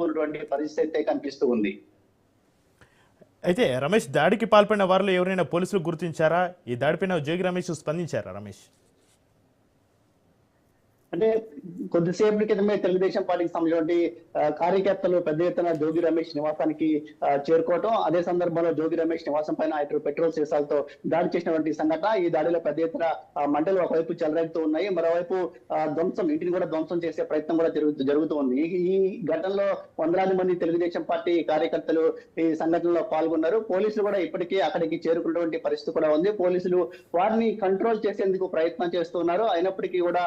ఉన్నటువంటి పరిస్థితి అయితే కనిపిస్తూ ఉంది. అయితే రమేష్, దాడికి పాల్పడిన వారిలో ఎవరైనా పోలీసులు గుర్తించారా? ఈ దాడిపైన జోగి రమేష్ స్పందించారా రమేష్? అంటే కొద్దిసేపటి క్రితమే తెలుగుదేశం పార్టీకి సంబంధించిన కార్యకర్తలు పెద్ద ఎత్తున జోగి రమేష్ నివాసానికి చేరుకోవటం, అదే సందర్భంలో జోగి రమేష్ నివాసం పైన ఇతరు పెట్రోల్ సీసాలతో దాడి చేసినటువంటి సంఘటన. ఈ దాడిలో పెద్ద ఎత్తున మంటలు ఒకవైపు చెలరేగుతూ ఉన్నాయి, మరోవైపు ధ్వంసం, ఇంటిని కూడా ధ్వంసం చేసే ప్రయత్నం కూడా జరుగుతూ ఉంది. ఈ ఘటనలో వందలాది మంది తెలుగుదేశం పార్టీ కార్యకర్తలు ఈ సంఘటనలో పాల్గొన్నారు. పోలీసులు కూడా ఇప్పటికీ అక్కడికి చేరుకున్నటువంటి పరిస్థితి కూడా ఉంది. పోలీసులు వారిని కంట్రోల్ చేసేందుకు ప్రయత్నం చేస్తున్నారు. అయినప్పటికీ కూడా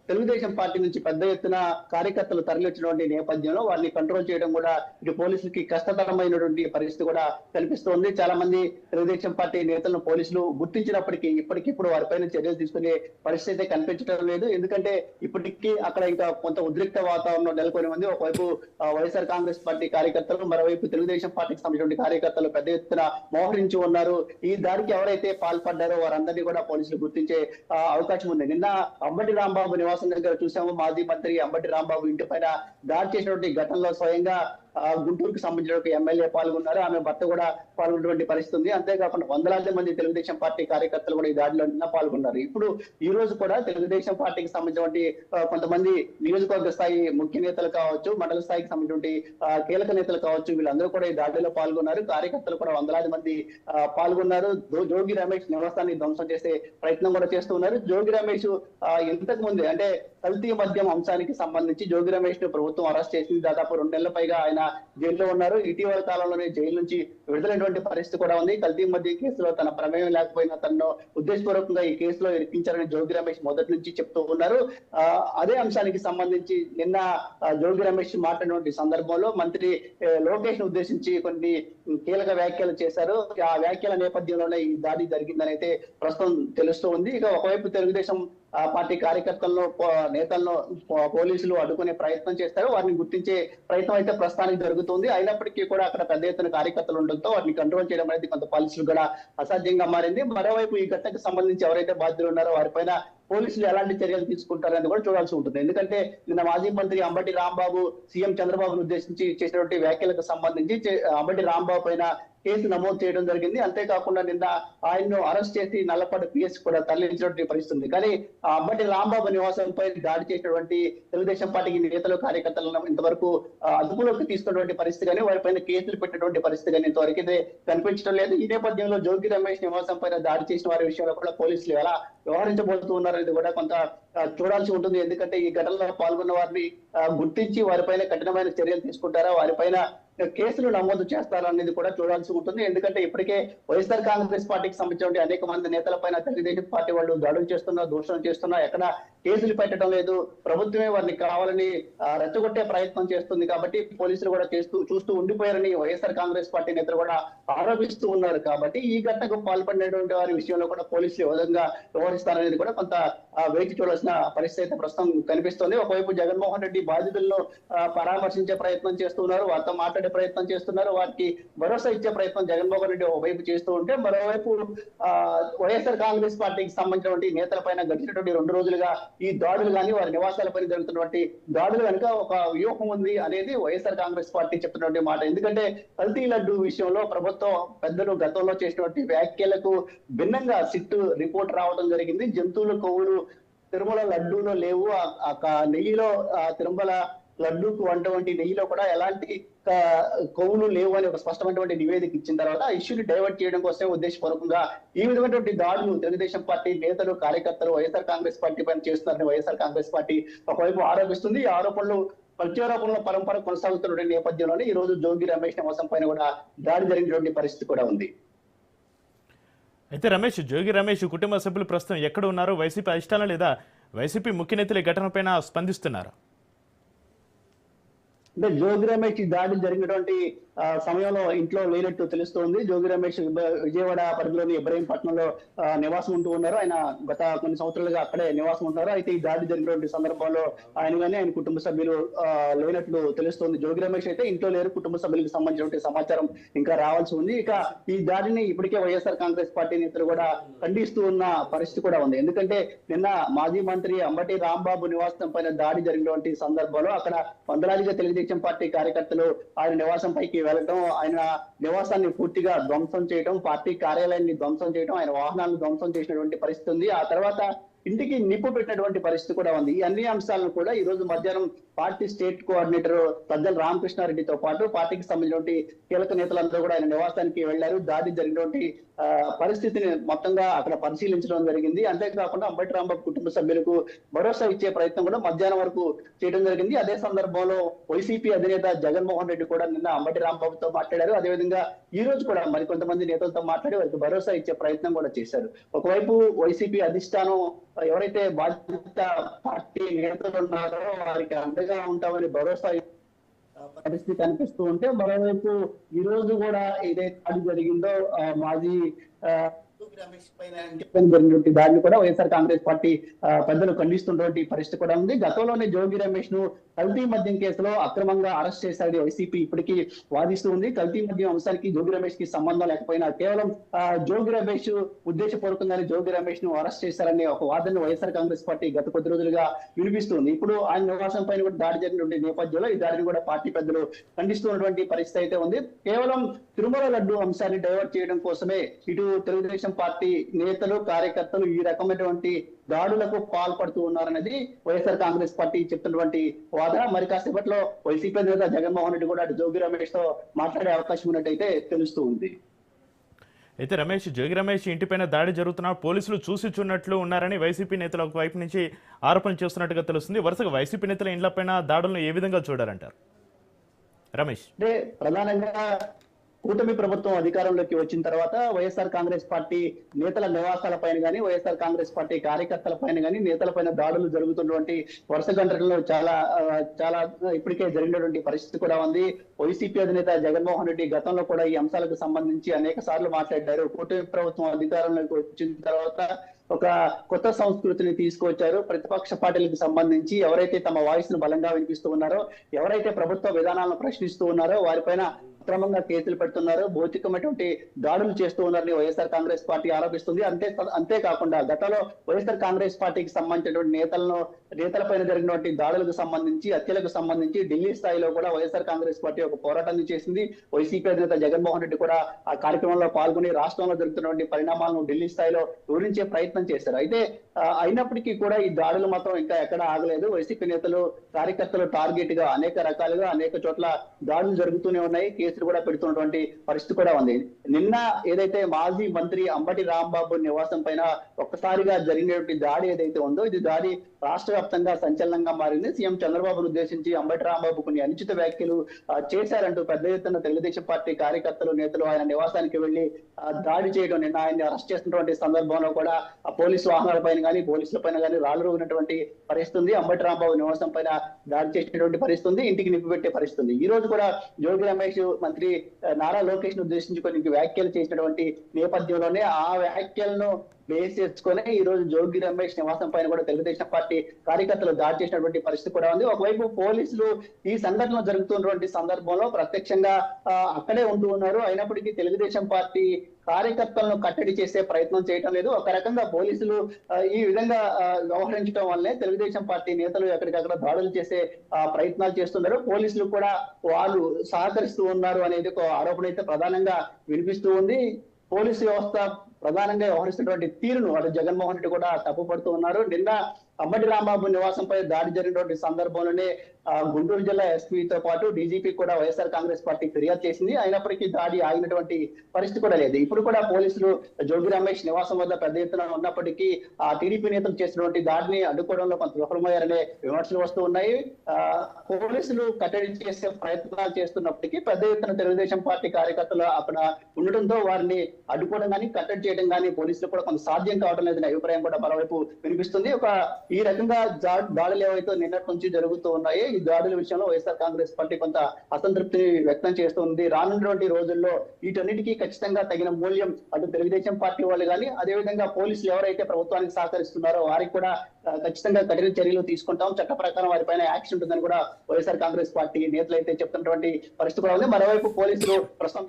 తెలుగుదేశం పార్టీ నుంచి పెద్ద ఎత్తున కార్యకర్తలు తరలించినటువంటి నేపథ్యంలో వారిని కంట్రోల్ చేయడం కూడా ఇటు పోలీసులకి కష్టతరమైనటువంటి పరిస్థితి కూడా కనిపిస్తోంది. చాలా మంది తెలుగుదేశం పార్టీ నేతలను పోలీసులు గుర్తించినప్పటికీ ఇప్పటికిప్పుడు వారిపైన చర్యలు తీసుకునే పరిస్థితి కనిపించడం లేదు. ఎందుకంటే ఇప్పటికీ అక్కడ ఇంకా కొంత ఉద్రిక్త వాతావరణం నెలకొని ఉంది. ఒకవైపు వైఎస్ఆర్ కాంగ్రెస్ పార్టీ కార్యకర్తలు, మరోవైపు తెలుగుదేశం పార్టీకి సంబంధించిన కార్యకర్తలు పెద్ద ఎత్తున మోహరించి ఉన్నారు. ఈ దాడికి ఎవరైతే పాల్పడ్డారో వారందరినీ కూడా పోలీసులు గుర్తించే అవకాశం ఉంది. నిన్న అంబటి రాంబాబు నివాసం దగ్గర చూసాము, మాజీ మంత్రి అంబటి రాంబాబు ఇంటి పైన దాడి చేసినటువంటి ఘటనలో స్వయంగా గుంటూరుకు సంబంధించిన ఒక ఎమ్మెల్యే పాల్గొన్నారు, ఆమె భర్త కూడా పాల్గొన్నటువంటి పరిస్థితి ఉంది. అంతేకాకుండా వందలాది మంది తెలుగుదేశం పార్టీ కార్యకర్తలు కూడా ఈ దాడిలో పాల్గొన్నారు. ఇప్పుడు ఈ రోజు కూడా తెలుగుదేశం పార్టీకి సంబంధించినటువంటి కొంతమంది నియోజకవర్గ స్థాయి ముఖ్య నేతలు కావచ్చు, మండల స్థాయికి సంబంధించిన కీలక నేతలు కావచ్చు, వీళ్ళందరూ కూడా ఈ దాడిలో పాల్గొన్నారు. కార్యకర్తలు కూడా వందలాది మంది పాల్గొన్నారు. జోగి రమేష్ నివాసాన్ని ధ్వంసం చేసే ప్రయత్నం కూడా చేస్తూ ఉన్నారు. జోగి రమేష్ ఇంతకు ముందే అంటే కల్తీ మద్యం అంశానికి సంబంధించి జోగి రమేష్ ను ప్రభుత్వం అరెస్ట్ చేసింది. దాదాపు 2 నెలల పైగా ఆయన జైల్లో ఉన్నారు. ఇటీవల కాలంలోనే జైలు నుంచి విడుదలైనటువంటి పరిస్థితి కూడా ఉంది. కల్తీ మద్యం కేసులో తన ప్రమేయం లేకపోయినా తనను ఉద్దేశపూర్వకంగా ఈ కేసులో ఇరికించారని జోగి రమేష్ మొదటి నుంచి చెప్తూ ఉన్నారు. అదే అంశానికి సంబంధించి నిన్న జోగి రమేష్ మాట్లాడినటువంటి సందర్భంలో మంత్రి లోకేష్ ను ఉద్దేశించి కొన్ని కీలక వ్యాఖ్యలు చేశారు. ఆ వ్యాఖ్యల నేపథ్యంలోనే ఈ దాడి జరిగిందని అయితే ప్రస్తుతం తెలుస్తూ ఉంది. ఇక ఒకవైపు తెలుగుదేశం పార్టీ కార్యకర్తలను, నేతలను పోలీసులు అడ్డుకునే ప్రయత్నం చేస్తారు. వారిని గుర్తించే ప్రయత్నం అయితే ప్రస్తుతానికి జరుగుతుంది. అయినప్పటికీ కూడా అక్కడ పెద్ద ఎత్తున కార్యకర్తలు ఉండడంతో వాటిని కంట్రోల్ చేయడం అనేది కొంత పోలీసులు కూడా అసాధ్యంగా మారింది. మరోవైపు ఈ ఘటనకు సంబంధించి ఎవరైతే బాధ్యులు ఉన్నారో వారిపైన పోలీసులు ఎలాంటి చర్యలు తీసుకుంటారని కూడా చూడాల్సి ఉంటుంది. ఎందుకంటే నిన్న మాజీ మంత్రి అంబటి రాంబాబు సీఎం చంద్రబాబును ఉద్దేశించి చేసినటువంటి వ్యాఖ్యలకు సంబంధించి అంబటి రాంబాబు పైన కేసు నమోదు చేయడం జరిగింది. అంతేకాకుండా నిన్న ఆయన్ను అరెస్ట్ చేసి నల్లపాడు పిఎస్ కూడా తరలించినటువంటి పరిస్థితి. కానీ అంబటి రాంబాబు నివాసంపై దాడి చేసినటువంటి తెలుగుదేశం పార్టీకి నేతలు, కార్యకర్తలను ఇంతవరకు అదుపులోకి తీసుకున్నటువంటి పరిస్థితి కానీ వారిపైన కేసులు పెట్టినటువంటి పరిస్థితి కానీ ఇంతవరకు అయితే కనిపించడం లేదు. ఈ నేపథ్యంలో జోగి రమేష్ నివాసం పైన దాడి చేసిన వారి విషయంలో కూడా పోలీసులు ఎలా వ్యవహరించబోతూ ఉన్నారనేది కూడా కొంత చూడాల్సి ఉంటుంది. ఎందుకంటే ఈ ఘటనలో పాల్గొన్న వారిని గుర్తించి వారిపైన కఠినమైన చర్యలు తీసుకుంటారా, వారిపైన కేసులు నమోదు చేస్తారా అనేది కూడా చూడాల్సి ఉంటుంది. ఎందుకంటే ఇప్పటికే వైఎస్ఆర్ కాంగ్రెస్ పార్టీకి సంబంధించిన అనేక మంది నేతలపైన తెలుగుదేశం పార్టీ వాళ్ళు దాడులు చేస్తున్నా, దూషణ చేస్తున్నా, ఎక్కడ కేసులు పెట్టడం లేదు. ప్రభుత్వమే వారిని కావాలని రెచ్చగొట్టే ప్రయత్నం చేస్తుంది. కాబట్టి పోలీసులు కూడా చూస్తూ ఉండిపోయారని వైఎస్ఆర్ కాంగ్రెస్ పార్టీ నేతలు కూడా ఆరోపిస్తూ ఉన్నారు. కాబట్టి ఈ ఘటనకు పాల్పడినటువంటి వారి విషయంలో కూడా పోలీసులు ఏ విధంగా వ్యవహరిస్తారనేది కూడా కొంత వేచి చూడాల్సిన పరిస్థితి అయితే ప్రస్తుతం కనిపిస్తోంది. ఒకవైపు జగన్మోహన్ రెడ్డి బాధితులను పరామర్శించే ప్రయత్నం చేస్తున్నారు, వారితో మాట్లాడే ప్రయత్నం చేస్తున్నారు, వారికి భరోసా ఇచ్చే ప్రయత్నం జగన్మోహన్ రెడ్డి ఒకవైపు చేస్తూ ఉంటే, మరోవైపు వైఎస్ఆర్ కాంగ్రెస్ పార్టీకి సంబంధించినటువంటి నేతల పైన గడిచినటువంటి 2 రోజులుగా ఈ దాడులు కానీ వారి నివాసాలపై జరుగుతున్నటువంటి దాడులు కనుక ఒక వ్యూహం ఉంది అనేది వైఎస్ఆర్ కాంగ్రెస్ పార్టీ చెప్తున్నటువంటి మాట. ఎందుకంటే కల్తీ లడ్డు విషయంలో ప్రభుత్వం పెద్దలు గతంలో చేసినటువంటి వ్యాఖ్యలకు భిన్నంగా సిట్ రిపోర్ట్ రావడం జరిగింది. జంతువుల కొవ్వులు తిరుమల లడ్డూలో లేవు, నెయ్యిలో తిరుమల లడ్డూకు వంటి నెయ్యిలో కూడా ఎలాంటి కొవ్వులు లేవు అని ఒక స్పష్టమైనటువంటి నివేదిక ఇచ్చిన తర్వాత ఆ ఇష్యూని డైవర్ట్ చేయడం కోసమే ఉద్దేశపూర్వకంగా ఈ విధమైనటువంటి దాడులు తెలుగుదేశం పార్టీ నేతలు, కార్యకర్తలు వైఎస్ఆర్ కాంగ్రెస్ పార్టీ పైన చేస్తున్నారని వైఎస్ఆర్ కాంగ్రెస్ పార్టీ ఒకవైపు ఆరోపిస్తుంది. ఈ ఆరోపణలు ప్రత్యారోపణల పరంపర కొనసాగుతున్న నేపథ్యంలోనే ఈ రోజు జోగి రమేష్ నివాసం పైన కూడా దాడి జరిగినటువంటి పరిస్థితి కూడా ఉంది. అయితే రమేష్, జోగి రమేష్ కుటుంబ సభ్యులు ప్రస్తుతం ఎక్కడ ఉన్నారు? వైసీపీ అధిష్టానం లేదా వైసీపీ ముఖ్య నేతలు ఈ ఘటనపైన స్పందిస్తున్నారు? అంటే జోగి రమేష్ దాడి జరిగినటువంటి సమయంలో ఇంట్లో లేనట్టు తెలుస్తోంది. జోగి రమేష్ విజయవాడ పరిధిలోని ఇబ్రహీంపట్నంలో నివాసం ఉంటూ ఉన్నారు. ఆయన గత కొన్ని సంవత్సరాలుగా అక్కడే నివాసం ఉంటారు. అయితే ఈ దాడి జరిగినటువంటి సందర్భంలో ఆయన కానీ ఆయన కుటుంబ సభ్యులు లేనట్లు తెలుస్తోంది. జోగి రమేష్ అయితే ఇంట్లో లేరు. కుటుంబ సభ్యులకు సంబంధించిన సమాచారం ఇంకా రావాల్సి ఉంది. ఇక ఈ దాడిని ఇప్పటికే వైఎస్ఆర్ కాంగ్రెస్ పార్టీ నేతలు కూడా ఖండిస్తూ ఉన్న పరిస్థితి కూడా ఉంది. ఎందుకంటే నిన్న మాజీ మంత్రి అంబటి రాంబాబు నివాసం పైన దాడి జరిగినటువంటి సందర్భంలో అక్కడ వందలాదిగా తెలుగుదేశం తెలుగుదేశం పార్టీ కార్యకర్తలు ఆయన నివాసం పైకి వెళ్ళటం, ఆయన నివాసాన్ని పూర్తిగా ధ్వంసం చేయడం, పార్టీ కార్యాలయాన్ని ధ్వంసం చేయడం, ఆయన వాహనాలను ధ్వంసం చేసినటువంటి పరిస్థితి ఉంది. ఆ తర్వాత ఇంటికి నిప్పు పెట్టినటువంటి పరిస్థితి కూడా ఉంది. ఈ అన్ని అంశాలను కూడా ఈ రోజు మధ్యాహ్నం పార్టీ స్టేట్ కోఆర్డినేటర్ సజ్జల రామకృష్ణారెడ్డితో పాటు పార్టీకి సంబంధించినటువంటి కీలక నేతలందరూ కూడా ఆయన నివాసానికి వెళ్లారు. దాడి జరిగినటువంటి పరిస్థితిని మొత్తంగా అక్కడ పరిశీలించడం జరిగింది. అంతేకాకుండా అంబటి రాంబాబు కుటుంబ సభ్యులకు భరోసా ఇచ్చే ప్రయత్నం కూడా మధ్యాహ్నం వరకు చేయడం జరిగింది. అదే సందర్భంలో వైసీపీ అధినేత జగన్మోహన్ రెడ్డి కూడా నిన్న అంబటి రాంబాబుతో మాట్లాడారు. అదేవిధంగా ఈ రోజు కూడా మరికొంతమంది నేతలతో మాట్లాడి వారికి భరోసా ఇచ్చే ప్రయత్నం కూడా చేశారు. ఒకవైపు వైసీపీ అధిష్టానం ఎవరైతే బాధ్యత పార్టీ నేతలు ఉన్నారో వారికి అండగా ఉంటామని భరోసా పరిస్థితి కనిపిస్తూ ఉంటే, మరోవైపు ఈ రోజు కూడా ఏదైతే దాడి జరిగిందో మాజీ రమేష్ పైన జరిగినటువంటి దాడిని కూడా వైఎస్ఆర్ కాంగ్రెస్ పార్టీ పెద్దలు ఖండిస్తున్నటువంటి పరిస్థితి కూడా ఉంది. గతంలోనే జోగి రమేష్ ను కల్తీ మద్యం కేసులో అక్రమంగా అరెస్ట్ చేశారని వైసీపీ ఇప్పటికీ వాదిస్తూ ఉంది. కల్తీ మద్యం అంశానికి జోగి రమేష్ కి సంబంధం లేకపోయినా కేవలం జోగి రమేష్ ఉద్దేశపూర్వకంగానే జోగి రమేష్ ను అరెస్ట్ చేశారనే ఒక వాదనను వైఎస్ఆర్ కాంగ్రెస్ పార్టీ గత కొద్ది రోజులుగా వినిపిస్తుంది. ఇప్పుడు ఆయన నివాసం పైన కూడా దాడి జరిగినటువంటి నేపథ్యంలో ఈ దాడిని కూడా పార్టీ పెద్దలు ఖండిస్తున్నటువంటి పరిస్థితి అయితే ఉంది. కేవలం తిరుమల లడ్డు అంశాన్ని డైవర్ట్ చేయడం కోసమే ఇటు తెలుగుదేశం పార్టీ నేతలు కార్యకర్తలు ఈ రకమైనటువంటి దాడులకు పాల్పడుతూ ఉన్నారనేది వైఎస్ఆర్ కాంగ్రెస్ పార్టీ చెప్తున్నటువంటి వాదన. మరి కాసేపట్లో వైసీపీ నేత జగన్మోహన్ రెడ్డి కూడా అటు జోగి రమేష్ తో మాట్లాడే అవకాశం ఉన్నట్టయితే తెలుస్తూ ఉంది. అయితే రమేష్, జోగి రమేష్ ఇంటిపైన దాడి జరుగుతున్న పోలీసులు చూసిచున్నట్లు ఉన్నారని వైసీపీ నేతలు ఒక వైపు నుంచి ఆరోపణ చేస్తున్నట్టుగా తెలుస్తుంది. వరుసగా వైసీపీ నేతల ఇండ్లపైన దాడులను ఏ విధంగా చూడాలంటారు రమేష్? అంటే ప్రధానంగా కూటమి ప్రభుత్వం అధికారంలోకి వచ్చిన తర్వాత వైఎస్ఆర్ కాంగ్రెస్ పార్టీ నేతల నివాసాల పైన కానీ, వైఎస్ఆర్ కాంగ్రెస్ పార్టీ కార్యకర్తల పైన కానీ, నేతల పైన దాడులు జరుగుతున్నటువంటి వరుస గంటలలో చాలా ఇప్పటికే జరిగినటువంటి పరిస్థితి కూడా ఉంది. వైసీపీ అధినేత జగన్మోహన్ రెడ్డి గతంలో కూడా ఈ అంశాలకు సంబంధించి అనేక సార్లు మాట్లాడారు. కూటమి ప్రభుత్వం అధికారంలోకి వచ్చిన తర్వాత ఒక కొత్త సంస్కృతిని తీసుకొచ్చారు. ప్రతిపక్ష పార్టీలకు సంబంధించి ఎవరైతే తమ వాయిస్ ను బలంగా వినిపిస్తూ ఉన్నారో, ఎవరైతే ప్రభుత్వ విధానాలను ప్రశ్నిస్తూ ఉన్నారో వారిపైన అక్రమంగా కేసులు పెడుతున్నారు, భౌతికమైనటువంటి దాడులు చేస్తూ ఉన్నారని వైఎస్ఆర్ కాంగ్రెస్ పార్టీ ఆరోపిస్తుంది. అంతేకాకుండా గతంలో వైఎస్ఆర్ కాంగ్రెస్ పార్టీకి సంబంధించినటువంటి నేతలపైన జరిగినటువంటి దాడులకు సంబంధించి, హత్యలకు సంబంధించి ఢిల్లీ స్థాయిలో కూడా వైఎస్ఆర్ కాంగ్రెస్ పార్టీ ఒక పోరాటాన్ని చేసింది. వైసీపీ అధినేత జగన్మోహన్ రెడ్డి కూడా ఆ కార్యక్రమంలో పాల్గొని రాష్ట్రంలో జరుగుతున్నటువంటి పరిణామాలను ఢిల్లీ స్థాయిలో వివరించే ప్రయత్నం చేశారు. అయితే అయినప్పటికీ కూడా ఈ దాడులు మాత్రం ఇంకా ఎక్కడ ఆగలేదు. వైసీపీ నేతలు కార్యకర్తలు టార్గెట్ గా అనేక రకాలుగా అనేక చోట్ల దాడులు జరుగుతూనే ఉన్నాయి, కేసులు కూడా పెడుతున్నటువంటి పరిస్థితి కూడా ఉంది. నిన్న ఏదైతే మాజీ మంత్రి అంబటి రాంబాబు నివాసం పైన ఒక్కసారిగా జరిగినటువంటి దాడి ఏదైతే ఉందో, ఇది దాడి రాష్ట్ర వ్యాప్తంగా సంచలనంగా మారింది. సీఎం చంద్రబాబును ఉద్దేశించి అంబటి రాంబాబు కొన్ని అనుచిత వ్యాఖ్యలు చేశారంటూ పెద్ద ఎత్తున తెలుగుదేశం పార్టీ కార్యకర్తలు నేతలు ఆయన నివాసానికి వెళ్లి దాడి చేయడం, నిన్న ఆయన్ని అరెస్ట్ చేసినటువంటి సందర్భంలో కూడా పోలీసు వాహనాలపైన కానీ పోలీసుల పైన కానీ రాళ్లు రుగినటువంటి పరిస్థితి, అంబటి రాంబాబు నివాసం పైన దాడి చేసినటువంటి పరిస్థితి, ఇంటికి నిప్పు పెట్టే పరిస్థితి. ఈ రోజు కూడా జోగి రమేష్ మంత్రి నారా లోకేష్ ను ఉద్దేశించి కొన్ని వ్యాఖ్యలు చేసినటువంటి నేపథ్యంలోనే ఆ వ్యాఖ్యలను బేస్ చేసుకుని ఈ రోజు జోగి రమేష్ నివాసం పైన కూడా తెలుగుదేశం పార్టీ కార్యకర్తలు దాడి చేసినటువంటి పరిస్థితి కూడా ఉంది. ఒకవైపు పోలీసులు ఈ సంఘటన జరుగుతున్నటువంటి సందర్భంలో ప్రత్యక్షంగా అక్కడే ఉంటూ ఉన్నారు. అయినప్పటికీ తెలుగుదేశం పార్టీ కార్యకర్తలను కట్టడి చేసే ప్రయత్నం చేయటం లేదు. ఒక రకంగా పోలీసులు ఈ విధంగా వ్యవహరించడం వల్లే తెలుగుదేశం పార్టీ నేతలు ఎక్కడికక్కడ దాడులు చేసే ప్రయత్నాలు చేస్తున్నారు. పోలీసులు కూడా వాళ్ళు సహకరిస్తూ ఉన్నారు అనేది ఒక ఆరోపణ అయితే ప్రధానంగా వినిపిస్తూ ఉంది. పోలీసు వ్యవస్థ ప్రధానంగా వ్యవహరిస్తున్నటువంటి తీరును అటు జగన్మోహన్ రెడ్డి కూడా తప్పుపడుతూ ఉన్నారు. నిన్న అంబటి రాంబాబు నివాసంపై దాడి జరిగినటువంటి సందర్భంలోనే గుంటూరు జిల్లా ఎస్పీతో పాటు డీజీపీ కూడా వైఎస్ఆర్ కాంగ్రెస్ పార్టీ ఫిర్యాదు చేసింది. అయినప్పటికీ దాడి ఆగినటువంటి పరిస్థితి కూడా లేదు. ఇప్పుడు కూడా పోలీసులు జోగి రమేష్ నివాసం వద్ద పెద్ద ఎత్తున ఉన్నప్పటికీ ఆ టీడీపీ నేతలు చేసినటువంటి దాడిని అడ్డుకోవడంలో కొంత విఫలమయ్యారనే విమర్శలు వస్తూ ఉన్నాయి. పోలీసులు కట్టడి చేసే ప్రయత్నాలు చేస్తున్నప్పటికీ పెద్ద ఎత్తున తెలుగుదేశం పార్టీ కార్యకర్తలు అక్కడ ఉండటంతో వారిని అడ్డుకోవడం కానీ కట్టడి చేయడం కానీ పోలీసులు కూడా కొంత సాధ్యం కావడం లేదనే అభిప్రాయం కూడా మరోవైపు వినిపిస్తుంది. ఈ రకంగా దాడులు ఏవైతే నిన్నటి నుంచి జరుగుతూ ఉన్నాయో ఈ దాడుల విషయంలో వైఎస్ఆర్ కాంగ్రెస్ పార్టీ కొంత అసంతృప్తిని వ్యక్తం చేస్తుంది. రానున్నటువంటి రోజుల్లో వీటన్నిటికీ ఖచ్చితంగా తగిన మూల్యం అటు తెలుగుదేశం పార్టీ వాళ్ళు కానీ అదేవిధంగా పోలీసులు ఎవరైతే ప్రభుత్వానికి సహకరిస్తున్నారో వారికి కూడా ఖచ్చితంగా కఠిన చర్యలు తీసుకుంటాం, చట్ట ప్రకారం వారిపైన యాక్షన్ ఉంటుందని కూడా వైఎస్ఆర్ కాంగ్రెస్ పార్టీ నేతలు అయితే చెప్తున్నటువంటి పరిస్థితి కూడా ఉంది. మరోవైపు పోలీసులు ప్రస్తుతం